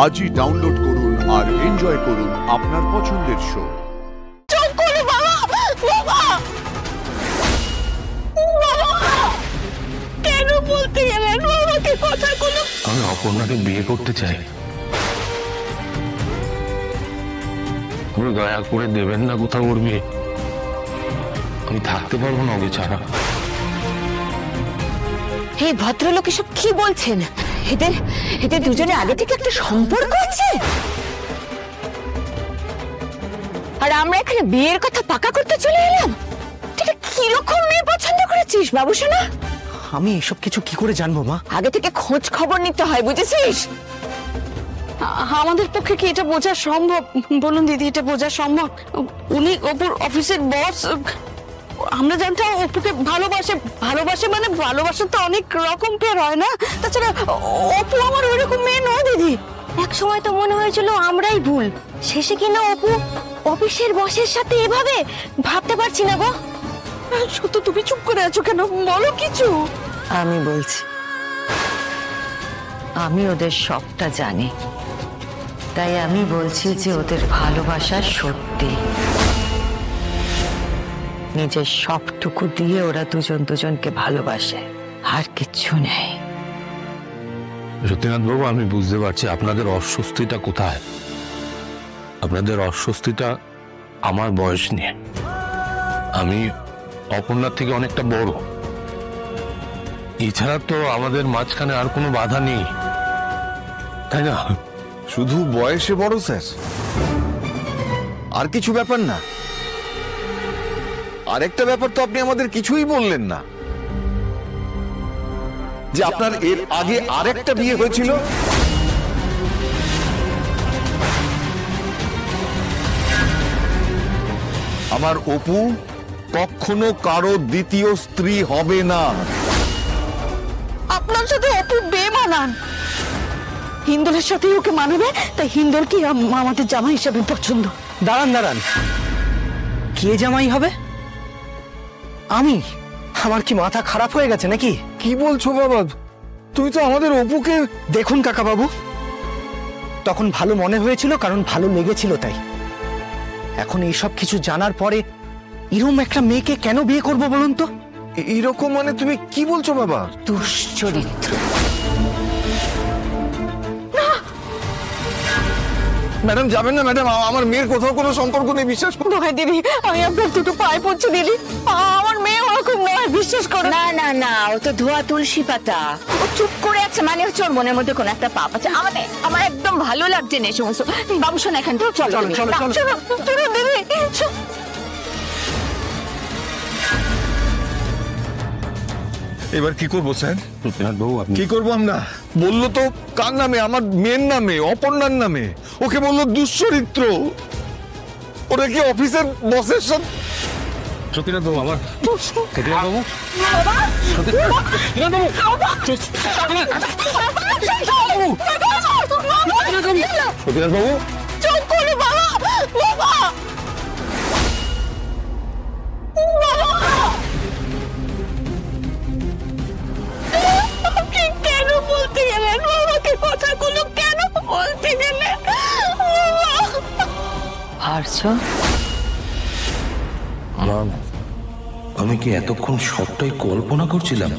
আজই ডাউনলোড করুন আর এনজয় করুন আপনার পছন্দের শো। কেন বলতে গেলেন বাবাকে কথাগুলো? আমি অপর্ণাকে বিয়ে করতে চাই। আপনি দয়া করে দেবেন না কোথাও ওর বিয়ে। আমি থাকতে পারবো না ওকে ছাড়া। এই ভদ্রলোক এসব কি বলছেন? এদের এদের দুজনে আগে থেকে একটা সম্পর্ক আছে, আর আমরা এখানে বিয়ের কথা পাকা করতে চলে এলাম। তুই কিরকম মেয়ে পছন্দ করেছিস বাবুসোনা? আমি এসব কিছু কি করে জানবো মা? আগে থেকে খোঁজ খবর নিতে হয়, বুঝেছিস? আমাদের পক্ষে কি এটা বোঝা সম্ভব? বলুন দিদি, এটা বোঝা সম্ভব? উনি অপুর অফিসের বস। আমরা জানতাম অপুকে ভালোবাসে। ভালোবাসে মানে ভালোবাসা তো অনেক রকম পেয়ার হয় না? তাছাড়া অপু আমার ওইরকম মেয়ে নয় দিদি। এক সময় তো মনে হয়েছিল আমরাই ভুল, শেষে কিনা অপু অফিসের বসের সাথে এভাবে। ভাবতে পারছি না গো। শুধু তুমি চুপ করে আছো কেন? বলো কিছু। আমি বলছি, আমি ওদের সবটা জানি, তাই আমি বলছি যে ওদের ভালোবাসা সত্যি। নিজের সবটুকু দিয়ে ওরা দুজন দুজনকে ভালোবাসে, আর কিচ্ছু নেই। সত্যিনাথ বাবু, আমি বুঝতে পারছি আপনাদের অস্বস্তিটা কোথায়। আপনাদের অস্বস্তিটা আমার বয়স নিয়ে। আমি অপর্ণার থেকে অনেকটা বড়, এছাড়া তো আমাদের মাঝখানে আর কোনো বাধা নেই, তাই না? শুধু বয়সে বড় স্যার, আর কিছু ব্যাপার না। আরেকটা ব্যাপার তো আপনি আমাদের কিছুই বললেন না, যে আপনার এর আগে আরেকটা বিয়ে হয়েছিল। আমার অপু কখনো কারো দ্বিতীয় স্ত্রী হবে না। আপনার সাথে অপু বেমানান। হিন্দুলের সাথে ওকে মানাবে, তাই হিন্দুল কি আমাদের জামাই হিসাবে পছন্দ। দাঁড়ান দাঁড়ান, কে জামাই হবে? আমি? আমার কি মাথা খারাপ হয়ে গেছে নাকি? কি বলছো বাবা? তুই তো আমাদের অপুকে। দেখুন কাকা বাবু, তখন ভালো মনে হয়েছিল কারণ ভালো লেগেছিল তাই। এখন এইসব কিছু জানার পরে এরকম একটা মেয়েকে কেন বিয়ে করব বলুন তো? এরকম মানে তুমি কি বলছো বাবা? দুশ্চরিত্র। ম্যাডাম যাবেন না ম্যাডাম, আমার মেয়ের কোথাও কোনো সম্পর্ক নেই, বিশ্বাস করুন। নয় দিদি, আমি আপনার দুটো পায়ে পড়ছি দিদি। আমার মেয়ে ওরকম নয়, বিশ্বাস করো। না না না, ও তো ধোয়া তুলসী পাতা। ও চুপ করে আছে মানে হচ্ছে ওর মনের মধ্যে কোনো একটা পাপ আছে। আমার একদম ভালো লাগছে না এই সমস্ত। বাবুসোনা এখান থেকে চলো। চলো দিদি। এবার কি করবো স্যার? সত্যিনাথ বাবু, আপনি কি করবো আমরা? বললো তো কার নামে? আমার মেয়ের নামে, অপর্ণার নামে। ওকে বললো দুশ্চরিত্র। ওরা কি অফিসের বসের সাথে? সত্যিনাথ বাবু, আমার সত্যিনাথ বাবু, সত্যিনাথ বাবু, চুপ করো বাবা। বাবা আপনি কেন বলতে গেলেন বাবাকে কথাগুলো? কেন বলতে গেলেন? পারছ? আমি কি এতক্ষণ সবটাই কল্পনা করছিলাম?